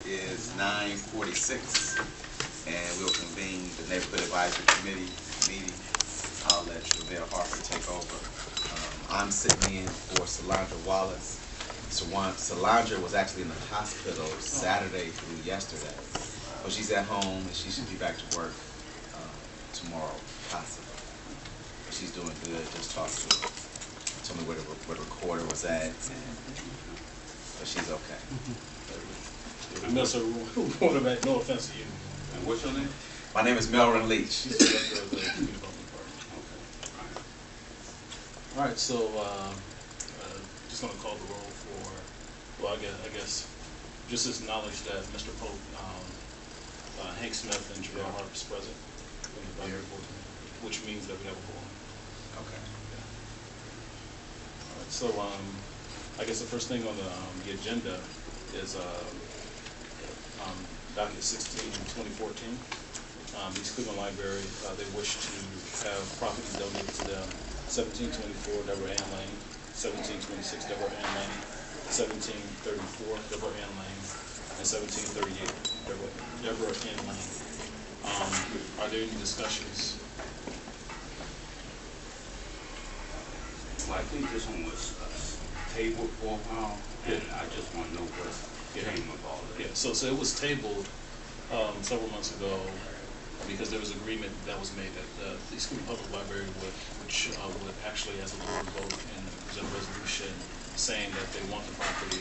is 9:46, and we'll convene the Neighborhood Advisory Committee meeting. I'll let Mayor Harper take over. I'm sitting in for Solandra Wallace. Solandra was actually in the hospital Saturday through yesterday, but she's at home and she should be back to work tomorrow, possibly. But she's doing good. Just talked to her. Told me where the recorder was at, but she's okay. I miss her quarterback. No offense to you. And what's your name? My name is Melvin Leach. She's the director of the community development department. Okay. All right. So just going to call the roll for. Well, I guess just acknowledge that Mr. Pope, Hank Smith, and Javale Harp is present in the advisory board, which means that we have a quorum. Okay. Yeah. All right. So I guess the first thing on the agenda is docket 16/2014. The East Cleveland Library, they wish to have property donated to them: 1724 Deborah Ann Lane, 1726 Deborah Ann Lane, 1734 Deborah Ann Lane, and 1738 Deborah Ann Lane. Are there any discussions? Well, I think this one was tabled for a while, and I just want to know what came of all of it. Yeah, so it was tabled several months ago because there was agreement that was made that the East Cleveland Public Library would actually, as a board, vote and present a resolution saying that they want the property,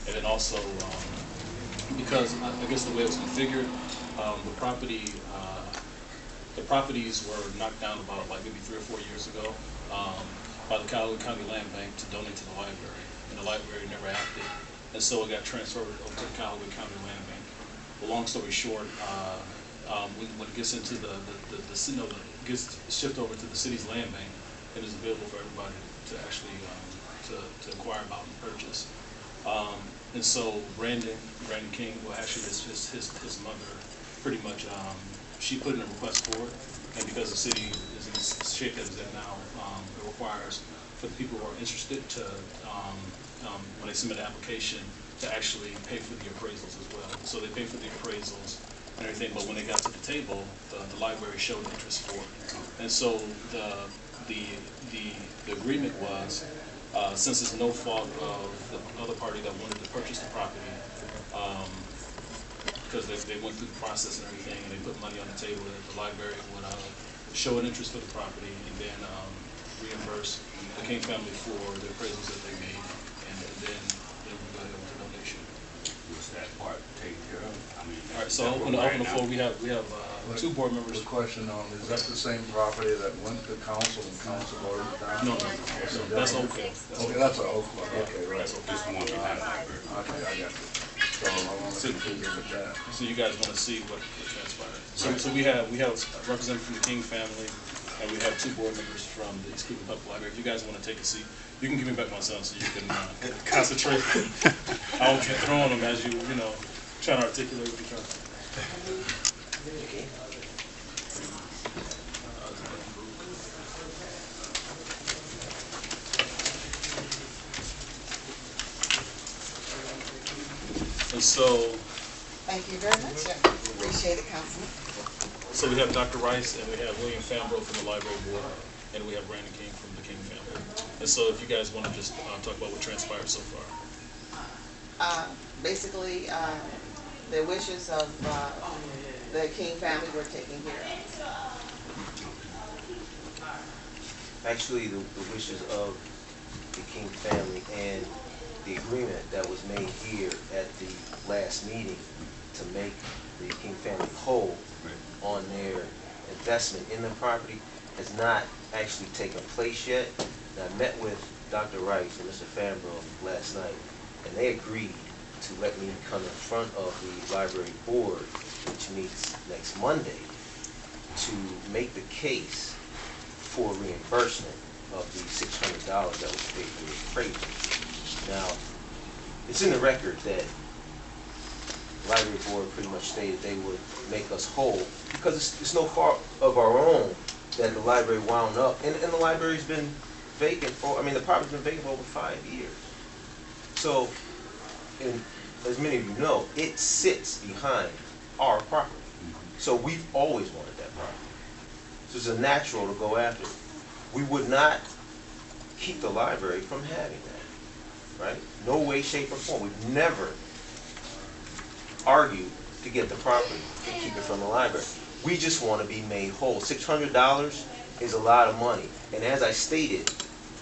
and then also because I guess the way it was configured, the properties were knocked down about like maybe 3 or 4 years ago by the Callaway County Land Bank to donate to the library, and the library never acted, and so it got transferred over to the Callaway County Land Bank. Well, long story short, when it gets into gets shipped over to the city's land bank, it is available for everybody to actually to inquire about and purchase. And so Brandon King, well, actually his mother, pretty much, she put in a request for it, and because the city is in the shape that it's in now, it requires for the people who are interested to, when they submit an application, to actually pay for the appraisals as well. So they pay for the appraisals and everything, but when they got to the table, the library showed interest for it. And so the agreement was, since it's no fault of the other party that wanted to purchase the property, because they went through the process and everything, and they put money on the table, that the library would show an interest for the property and then reimburse the King family for the appraisals that they made, and then we go ahead with the donation. Was that part taken care of? I mean, all right. So on the floor, we have 2 board members. The question is that the same property that went to council and council voted it down? No, that's okay. Okay, that's an Oak Club. Okay, right. That's okay. just the one behind the library. Okay, I got you. So I want to continue with that. So you guys want to see what transpired. So we have a representative from the King family, and we have 2 board members from the East Cleveland Public Library. If you guys want to take a seat, you can give me back my son so you can concentrate. I won't keep throwing them as you trying to articulate what you're trying to say. And so, thank you very much, sir. Appreciate it, Councilman. So we have Dr. Rice, and we have William Fambrough from the Library Board, and we have Brandon King from the King family. And so if you guys want to just talk about what transpired so far. Basically, the wishes of the King family were taken care of. Actually, the wishes of the King family and the agreement that was made here at the last meeting to make the King family whole on their investment in the property has not actually taken place yet. And I met with Dr. Rice and Mr. Fambrough last night, and they agreed to let me come in front of the library board, which meets next Monday, to make the case for reimbursement of the $600 that was paid for the appraisal. Now, it's in the record that the library board pretty much stated they would make us whole because it's no fault of our own that the library wound up, and the library's been vacant for, the property's been vacant for over 5 years. So, and as many of you know, it sits behind our property. So we've always wanted that property. So it's a natural to go after it. We would not keep the library from having that, right? No way, shape, or form. We've never argued to get the property and keep it from the library. We just want to be made whole. $600 is a lot of money. And as I stated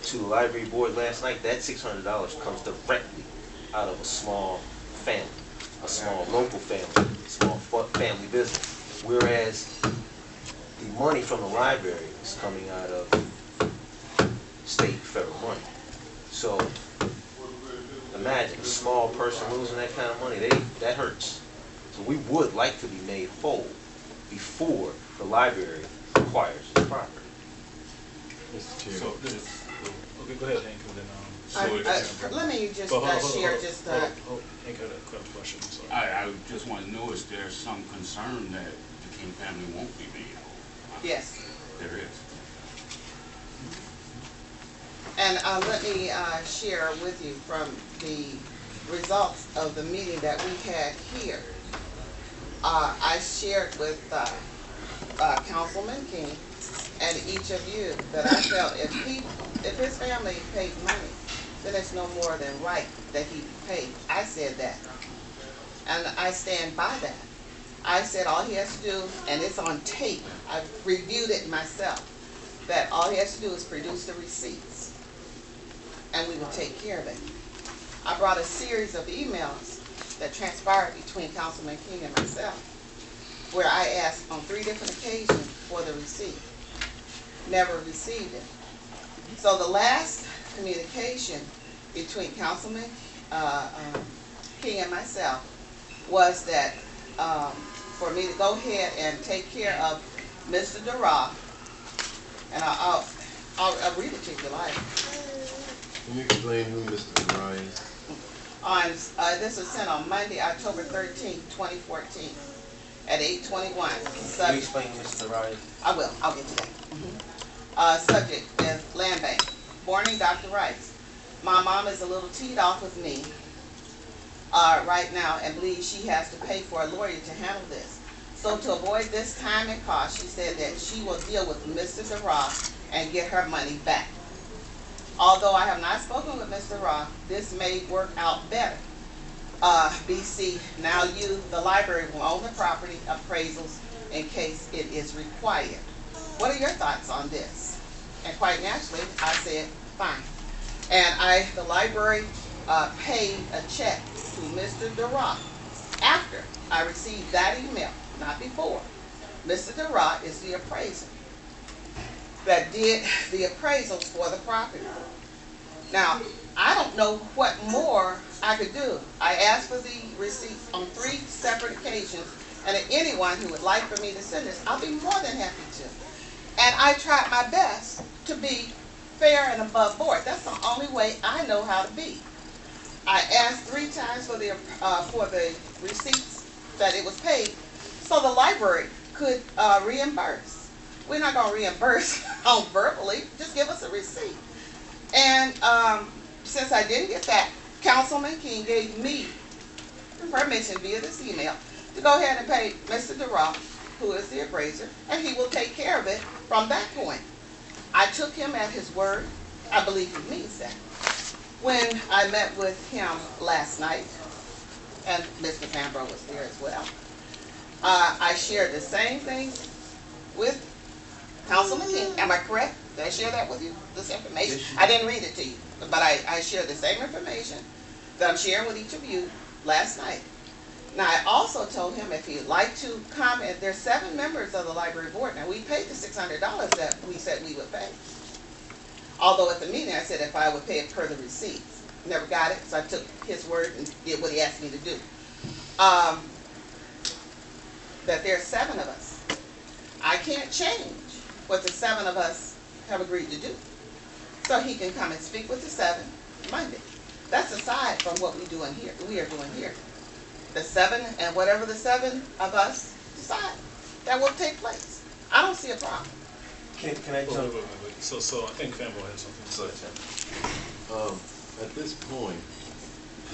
to the library board last night, that $600 comes directly out of a small family, a small local family, small family business. Whereas the money from the library is coming out of state, federal money. So imagine a small person losing that kind of money, that hurts. So we would like to be made whole before the library acquires the property. Mr. Chair. So, okay, go ahead, Hank, and then, Let me just share just Hank had a question, I'm sorry. I just want to know, is there some concern that the King family won't be made whole? yes. There is. And let me share with you from the results of the meeting that we had here. I shared with Councilman King and each of you that I felt if his family paid money, then it's no more than right that he be paid. I said that. And I stand by that. I said all he has to do, and it's on tape, I've reviewed it myself, that all he has to do is produce the receipts, and we will take care of it. I brought a series of emails that transpired between Councilman King and myself, where I asked on 3 different occasions for the receipt. Never received it. So the last communication between Councilman King and myself was that for me to go ahead and take care of Mr. Durrah, and I'll read it to you if you like. Can you explain who Mr. Durrah is? This was sent on Monday, October 13th, 2014, at 8:21. Can you explain Mr. Durrah? I will. I'll get to that. Subject is Land Bank. Morning, Dr. Rice. My mom is a little teed off with me right now and believes she has to pay for a lawyer to handle this. So to avoid this time and cost, she said that she will deal with Mr. Durrah and get her money back. Although I have not spoken with Mr. Durrah, this may work out better. BC, now you, the library, will own the property appraisals in case it is required. What are your thoughts on this? And quite naturally, I said, fine. And the library paid a check to Mr. Durrah after I received that email, not before. Mr. Durrah is the appraiser that did the appraisals for the property. Now, I don't know what more I could do. I asked for the receipts on 3 separate occasions, and anyone who would like for me to send this, I'll be more than happy to. And I tried my best to be fair and above board. That's the only way I know how to be. I asked 3 times for the receipts that it was paid, so the library could reimburse. We're not going to reimburse on verbally. Just give us a receipt. And since I didn't get that, Councilman King gave me permission via this email to go ahead and pay Mr. Durrah, who is the appraiser, and he will take care of it from that point. I took him at his word. I believe he means that. When I met with him last night, and Mr. Fambrough was there as well, I shared the same things with Councilman King. Am I correct? Did I share that with you, this information? I didn't read it to you, but I shared the same information that I'm sharing with each of you last night. Now, I also told him if he'd like to comment, there's 7 members of the library board. Now, we paid the $600 that we said we would pay. Although at the meeting I said if I would pay it per the receipts. Never got it, so I took his word and did what he asked me to do. That there's 7 of us. I can't change what the 7 of us have agreed to do. So he can come and speak with the 7 Monday. That's aside from what we are doing here. The 7 and whatever the 7 of us decide, that will take place. I don't see a problem. Can I jump? Wait. So I think Fambrough has something to say. At this point,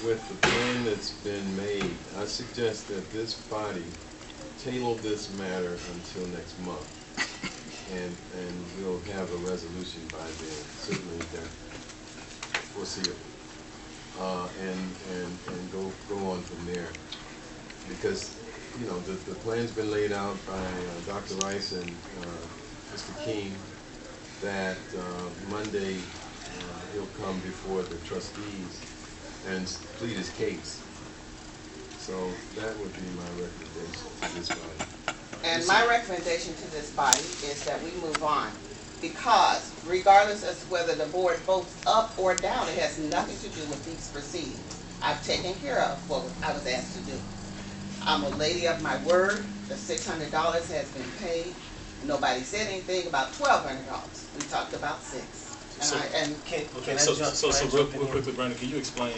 with the plan that's been made, I suggest that this body table this matter until next month. And we'll have a resolution by then, certainly that foreseeable. And go on from there. Because, you know, the plan's been laid out by Dr. Rice and Mr. King that Monday he'll come before the trustees and plead his case. So that would be my recommendation to this body. And my recommendation to this body is that we move on, because regardless of whether the board votes up or down, it has nothing to do with these proceedings. I've taken care of what I was asked to do. I'm a lady of my word. The $600 has been paid. Nobody said anything about $1,200. We talked about $600. So, real quickly, Brandon, can you explain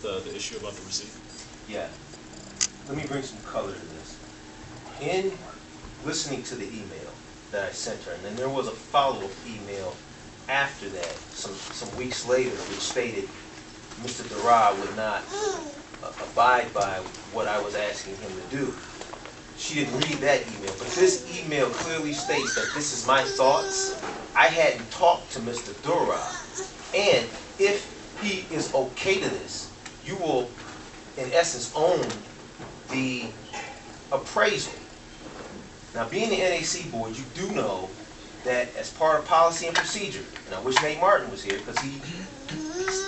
the issue about the receipt? Yeah. Let me bring some color to this. In listening to the email that I sent her, and then there was a follow-up email after that, some weeks later, which stated Mr. Durrah would not abide by what I was asking him to do. She didn't read that email, but this email clearly states that this is my thoughts. I hadn't talked to Mr. Durrah, and if he is okay to this, you will, in essence, own the appraisal. Now, being the NAC board, you do know that as part of policy and procedure, and I wish Nate Martin was here because he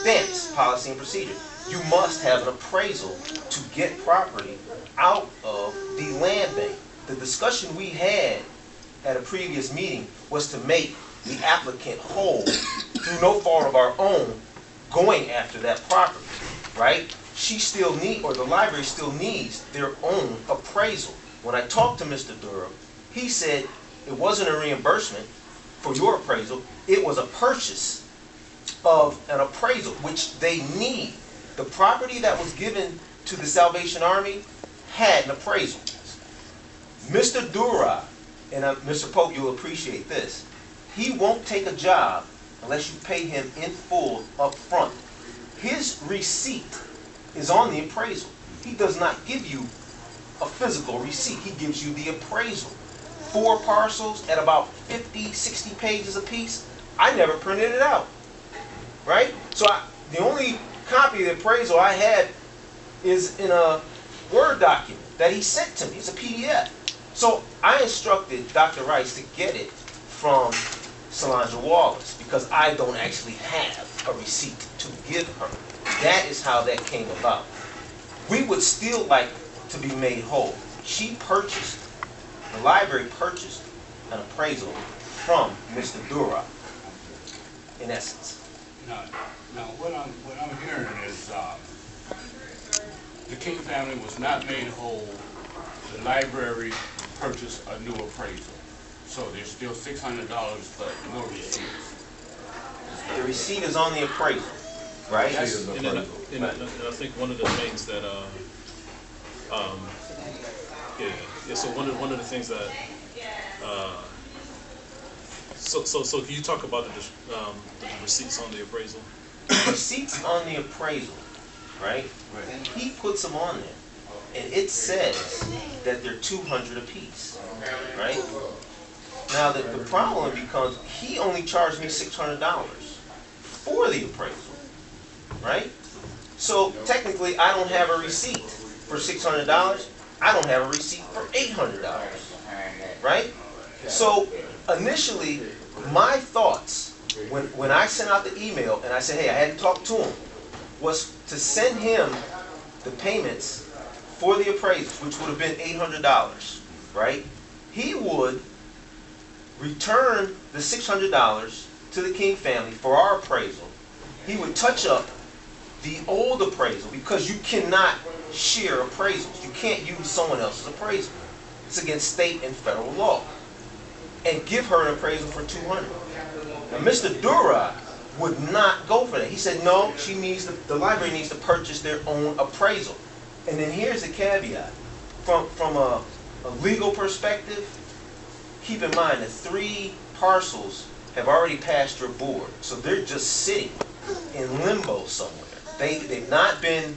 stamps policy and procedure, you must have an appraisal to get property out of the land bank. The discussion we had at a previous meeting was to make the applicant whole through no fault of our own going after that property, right? She still need, or the library still needs their own appraisal. When I talked to Mr. Durham, he said it wasn't a reimbursement for your appraisal, it was a purchase of an appraisal, which they need. The property that was given to the Salvation Army had an appraisal. Mr. Durrah, and Mr. Pope, you'll appreciate this, he won't take a job unless you pay him in full up front. His receipt is on the appraisal. He does not give you a physical receipt. He gives you the appraisal. 4 parcels at about 50, 60 pages apiece. I never printed it out, right? So the only copy of the appraisal I had is in a Word document that he sent to me. It's a PDF. So I instructed Dr. Rice to get it from Solange Wallace because I don't actually have a receipt to give her. That is how that came about. We would still like to be made whole. She purchased, the library purchased an appraisal from Mr. Durrah, in essence. Now what I'm hearing is the King family was not made whole. The library purchased a new appraisal. So there's still $600, but no receipts. The receipt is on the appraisal, right? And I think one of the things that, so one of the things that, so can you talk about the receipts on the appraisal? Receipts on the appraisal, right? And he puts them on there, and it says that they're $200 apiece, right? Now the problem becomes he only charged me $600 for the appraisal, right? So technically, I don't have a receipt for $600. I don't have a receipt for $800, right? So initially, my thoughts when I sent out the email and I said, hey, I hadn't talked to him, was to send him the payments for the appraisals, which would have been $800, right? He would return the $600 to the King family for our appraisal. He would touch up the old appraisal because you cannot share appraisals. You can't use someone else's appraisal. It's against state and federal law. And give her an appraisal for $200. Now, Mr. Durrah would not go for that. He said, no, she needs the library needs to purchase their own appraisal. And then here's the caveat. From a legal perspective, keep in mind that 3 parcels have already passed your board. So they're just sitting in limbo somewhere. They've not been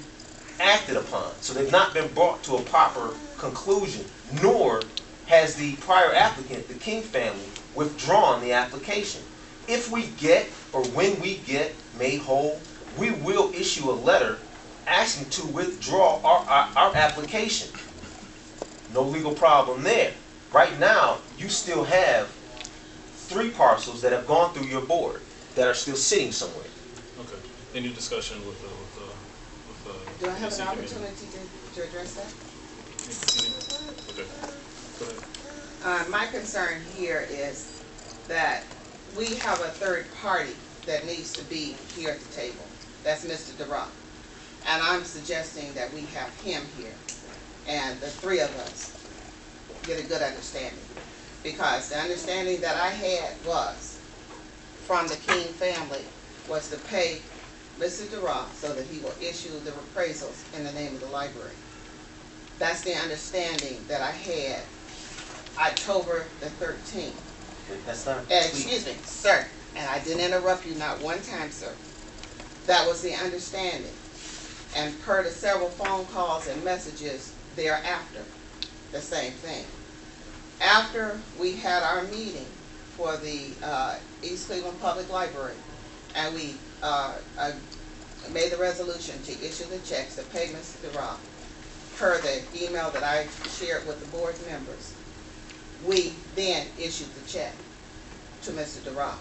acted upon, so they've not been brought to a proper conclusion, nor has the prior applicant, the King family, withdrawn the application. If we get, or when we get made whole, we will issue a letter asking to withdraw our application. No legal problem there. Right now, you still have 3 parcels that have gone through your board that are still sitting somewhere. Okay. Any discussion with Do I have SC an committee? opportunity to address that? Okay. Go ahead. My concern here is that we have a third party that needs to be here at the table. That's Mr. DeRock. And I'm suggesting that we have him here, and the 3 of us get a good understanding. Because the understanding that I had was, from the King family, was to pay Mr. DeRock so that he will issue the appraisals in the name of the library. That's the understanding that I had October the 13th. That's not. Excuse me, sir, and I didn't interrupt you not one time, sir. That was the understanding. And per the several phone calls and messages thereafter, the same thing. After we had our meeting for the East Cleveland Public Library, and we made the resolution to issue the checks to pay Mr. DeRock, per the email that I shared with the board members, we then issued the check to Mr. DeRock.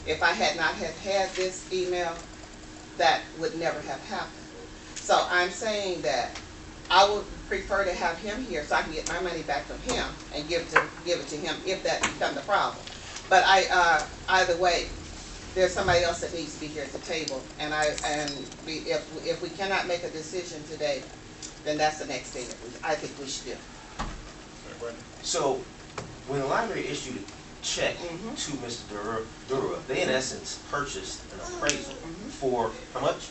If I had not had this email, that would never have happened. So I'm saying that I would prefer to have him here so I can get my money back from him and give it to him if that becomes the problem. But either way, there's somebody else that needs to be here at the table, and if we cannot make a decision today, then that's the next thing that I think we should do. So, when the library issued a check to Mr. Dura, they in essence purchased an appraisal for how much?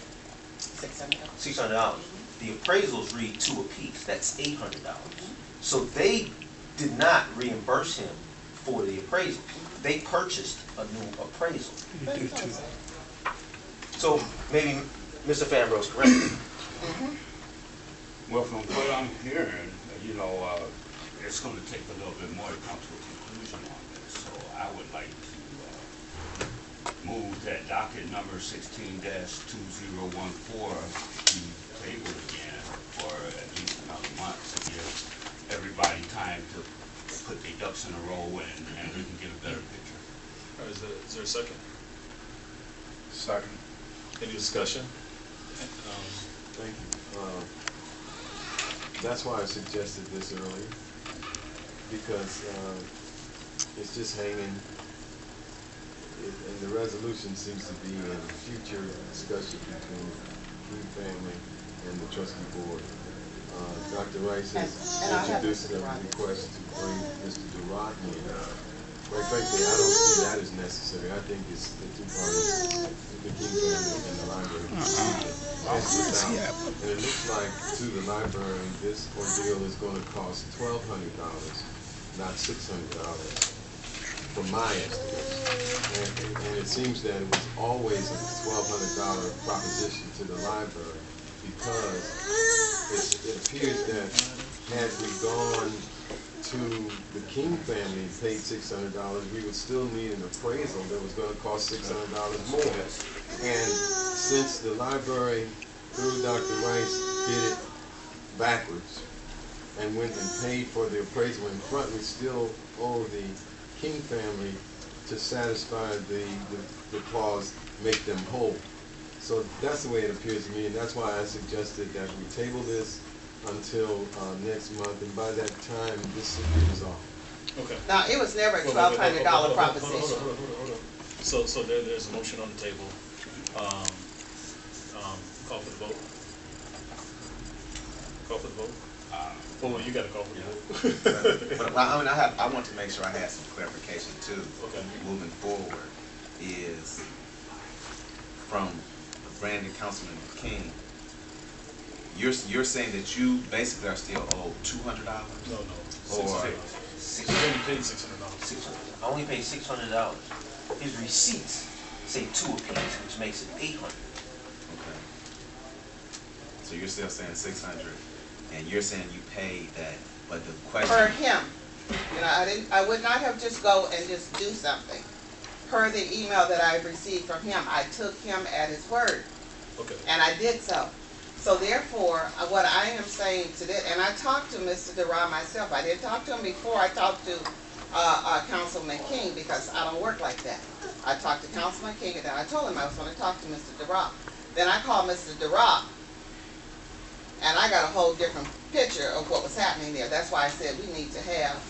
$600. $600. The appraisals read 2 apiece. That's $800. So they did not reimburse him for the appraisal. They purchased a new appraisal. So maybe Mr. Fambrough is correct. Well, from what I'm hearing, it's going to take a little bit more to come to a conclusion on this. So I would like to move that docket number 16-2014 be tabled again for at least another month to give everybody time to put their ducks in a row and we can get a better picture. All right, is there a second? Second. Any discussion? Thank you. That's why I suggested this earlier, because it's just hanging, and the resolution seems to be in future discussion between the King family and the trustee board. Dr. Rice has introduced a request to bring Mr. DeRock in. Quite frankly, I don't see that as necessary. I think it's the 2 parties, the King family and the library. And it looks like to the library, this ordeal is going to cost $1,200, not $600, from my estimate. And it seems that it was always a $1,200 proposition to the library, because it appears that had we gone to the King family and paid $600, we would still need an appraisal that was going to cost $600 more. And since the library, through Dr. Rice, did it backwards and went and paid for the appraisal in front, we still owe the King family to satisfy the clause, make them whole. So that's the way it appears to me, and that's why I suggested that we table this until next month, and by that time, this should be resolved. Okay. Now, it was never a $1,200 proposition. Hold on. So there's a motion on the table. Call for the vote. Call for the vote. Oh, you got to call for the vote. But I want to make sure I have some clarification too. Okay. Moving forward is from the branded Councilman King. You're saying that you basically are still owed $200? No. Or You only paid $600. I only paid $600. His receipts say 2 apiece, which makes it $800. okay. So you're still saying 600, and you're saying you paid that, but the question. Per him. You know, I would not have just go and just do something. Per the email that I received from him, I took him at his word. Okay. And I did so. So therefore, what I am saying to that, and I talked to Mr. DeRa myself. I didn't talk to him before I talked to Councilman King, because I don't work like that. I talked to Councilman King, and then I told him I was going to talk to Mr. DeRa. Then I called Mr. DeRa, and I got a whole different picture of what was happening there. That's why I said we need to have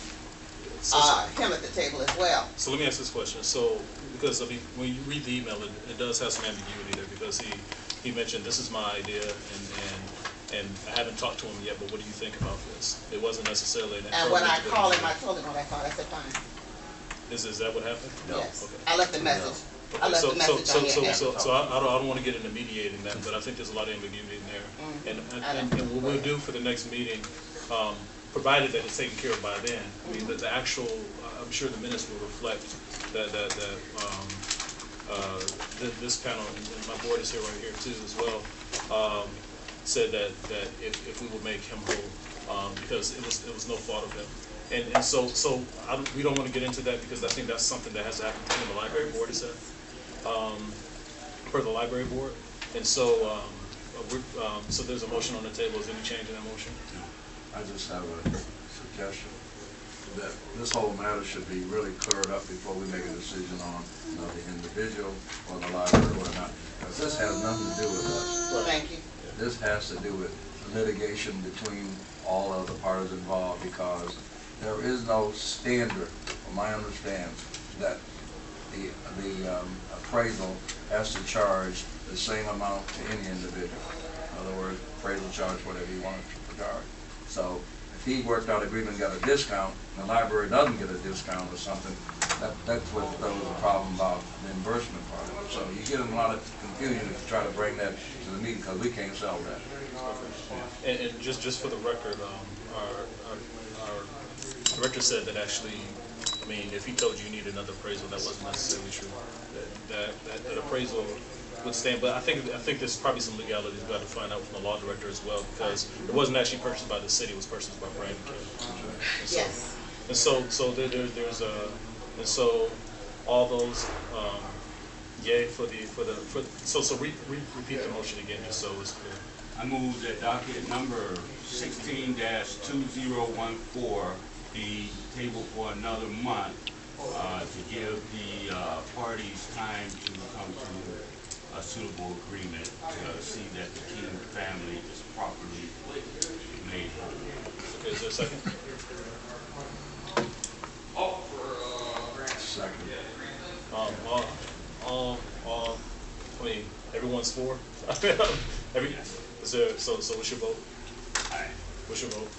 him at the table as well. So let me ask this question. So, because I mean, when you read the email, it does have some ambiguity there, because he mentioned this is my idea, and I haven't talked to him yet, but what do you think about this? It wasn't necessarily an And when I called him, I told him what I thought. I said, fine. Is that what happened? No. Yes. Okay. I left a message. Okay. I left a message on your hand. So I don't want to get into mediating that, but I think there's a lot of ambiguity in there. And what we'll do for the next meeting, provided that it's taken care of by then, I mean, the actual, I'm sure the minutes will reflect that this panel, and my board is here right here too as well, said that if we would make him whole, because it was no fault of him. And so we don't want to get into that, because I think that's something that has to happen between the library board, is that, per the library board. And so, so there's a motion on the table. Is there any change in that motion? I just have a suggestion that this whole matter should be really cleared up before we make a decision on the individual or the library or not. Because this has nothing to do with us. Thank you. This has to do with litigation between all of the parties involved, because there is no standard, from my understanding, that the appraisal has to charge the same amount to any individual. In other words, appraisal charge whatever you want to charge. So if he worked out an agreement and got a discount, and the library doesn't get a discount or something, that's what throws a problem about the reimbursement part of it. So you get in a lot of confusion if you try to bring that to the meeting, because we can't sell that. And just for the record, our director said that actually, I mean, if he told you you need another appraisal, that wasn't necessarily true. That appraisal would stand, but I think there's probably some legalities we got to find out from the law director as well, because it wasn't actually purchased by the city; it was purchased by Brandon King. Yes. And so there's and so all those yay for repeat the motion again, just so it's clear. I move that docket number 16-2014 be tabled for another month to give the parties time to come to a suitable agreement to see that the King family is properly made whole. Okay, is there a second? Second. I mean, everyone's for. So what's your vote? Aye. What's your vote?